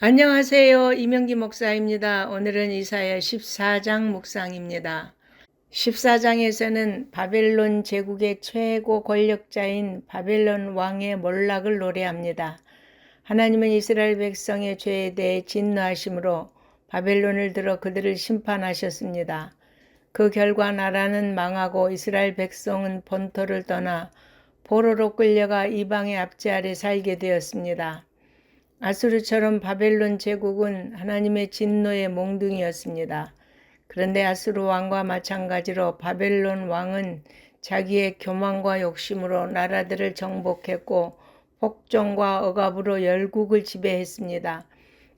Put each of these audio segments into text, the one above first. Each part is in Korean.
안녕하세요. 이명기 목사입니다. 오늘은 이사야 14장 묵상입니다. 14장에서는 바벨론 제국의 최고 권력자인 바벨론 왕의 몰락을 노래합니다. 하나님은 이스라엘 백성의 죄에 대해 진노하심으로 바벨론을 들어 그들을 심판하셨습니다. 그 결과 나라는 망하고 이스라엘 백성은 본토를 떠나 포로로 끌려가 이방의 압제 아래 살게 되었습니다. 아수르처럼 바벨론 제국은 하나님의 진노의 몽둥이였습니다. 그런데 아수르 왕과 마찬가지로 바벨론 왕은 자기의 교만과 욕심으로 나라들을 정복했고 폭정과 억압으로 열국을 지배했습니다.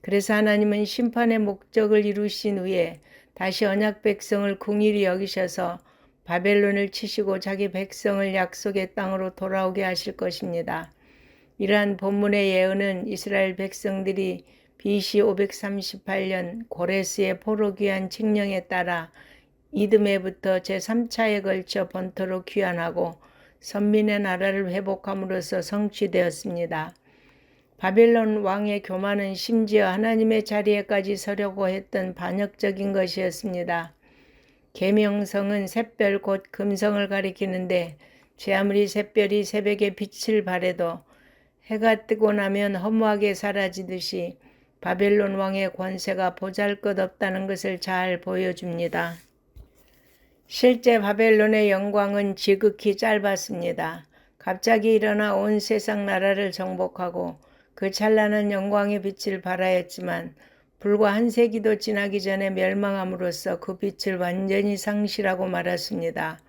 그래서 하나님은 심판의 목적을 이루신 후에 다시 언약 백성을 긍휼히 여기셔서 바벨론을 치시고 자기 백성을 약속의 땅으로 돌아오게 하실 것입니다. 이러한 본문의 예언은 이스라엘 백성들이 BC 538년 고레스의 포로 귀환 칙령에 따라 이듬해부터 제3차에 걸쳐 본토로 귀환하고 선민의 나라를 회복함으로써 성취되었습니다. 바벨론 왕의 교만은 심지어 하나님의 자리에까지 서려고 했던 반역적인 것이었습니다. 계명성은 샛별 곧 금성을 가리키는데 제 아무리 샛별이 새벽에 빛을 발해도 해가 뜨고 나면 허무하게 사라지듯이 바벨론 왕의 권세가 보잘것없다는 것을 잘 보여줍니다. 실제 바벨론의 영광은 지극히 짧았습니다. 갑자기 일어나 온 세상 나라를 정복하고 그 찬란한 영광의 빛을 발하였지만 불과 한 세기도 지나기 전에 멸망함으로써 그 빛을 완전히 상실하고 말았습니다.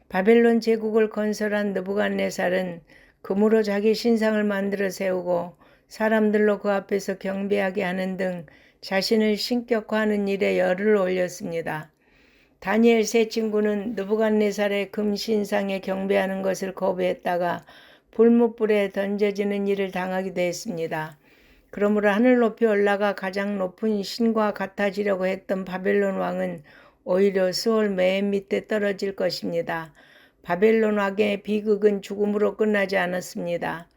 바벨론 제국을 건설한 느부갓네살은 금으로 자기 신상을 만들어 세우고 사람들로 그 앞에서 경배하게 하는 등 자신을 신격화하는 일에 열을 올렸습니다. 다니엘 세 친구는 느부갓네살의 금 신상에 경배하는 것을 거부했다가 불못불에 던져지는 일을 당하기도 했습니다. 그러므로 하늘 높이 올라가 가장 높은 신과 같아지려고 했던 바벨론 왕은 오히려 수월 맨 밑에 떨어질 것입니다. 바벨론 왕의 비극은 죽음으로 끝나지 않았습니다.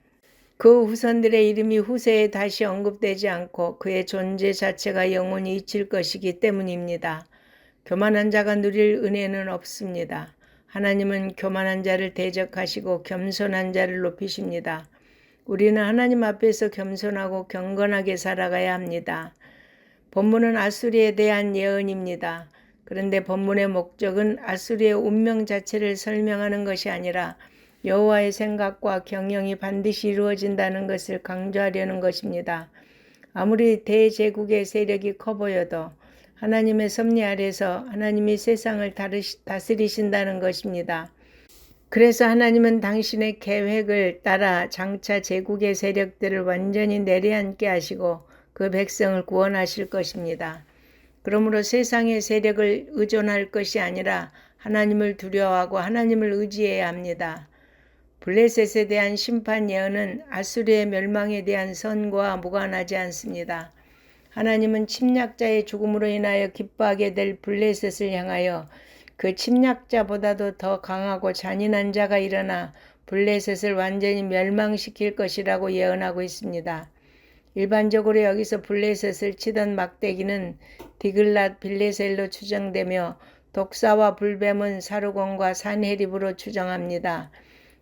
그 후손들의 이름이 후세에 다시 언급되지 않고 그의 존재 자체가 영원히 잊힐 것이기 때문입니다. 교만한 자가 누릴 은혜는 없습니다. 하나님은 교만한 자를 대적하시고 겸손한 자를 높이십니다. 우리는 하나님 앞에서 겸손하고 경건하게 살아가야 합니다. 본문은 아수리에 대한 예언입니다. 그런데 본문의 목적은 아수리의 운명 자체를 설명하는 것이 아니라 여호와의 생각과 경영이 반드시 이루어진다는 것을 강조하려는 것입니다. 아무리 대제국의 세력이 커 보여도 하나님의 섭리 아래서 하나님이 세상을 다스리신다는 것입니다. 그래서 하나님은 당신의 계획을 따라 장차 제국의 세력들을 완전히 내려앉게 하시고 그 백성을 구원하실 것입니다. 그러므로 세상의 세력을 의존할 것이 아니라 하나님을 두려워하고 하나님을 의지해야 합니다. 블레셋에 대한 심판 예언은 아수르의 멸망에 대한 선고와 무관하지 않습니다. 하나님은 침략자의 죽음으로 인하여 기뻐하게 될 블레셋을 향하여 그 침략자보다도 더 강하고 잔인한 자가 일어나 블레셋을 완전히 멸망시킬 것이라고 예언하고 있습니다. 일반적으로 여기서 블레셋을 치던 막대기는 디글랏 빌레셀로 추정되며 독사와 불뱀은 사르곤과 산헤립으로 추정합니다.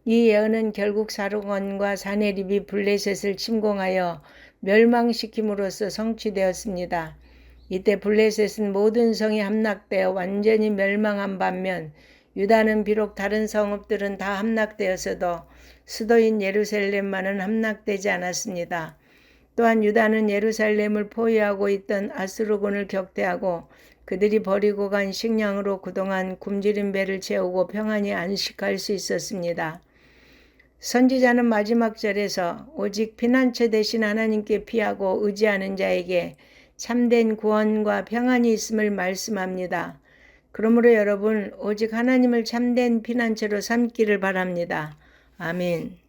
이 예언은 결국 사르곤과 산헤립이 블레셋을 침공하여 멸망시킴으로써 성취되었습니다. 이때 블레셋은 모든 성이 함락되어 완전히 멸망한 반면 유다는 비록 다른 성읍들은 다 함락되었어도 수도인 예루살렘만은 함락되지 않았습니다. 또한 유다는 예루살렘을 포위하고 있던 아수르군을 격퇴하고 그들이 버리고 간 식량으로 그동안 굶주린 배를 채우고 평안히 안식할 수 있었습니다. 선지자는 마지막 절에서 오직 피난처 대신 하나님께 피하고 의지하는 자에게 참된 구원과 평안이 있음을 말씀합니다. 그러므로 여러분 오직 하나님을 참된 피난처로 삼기를 바랍니다. 아멘.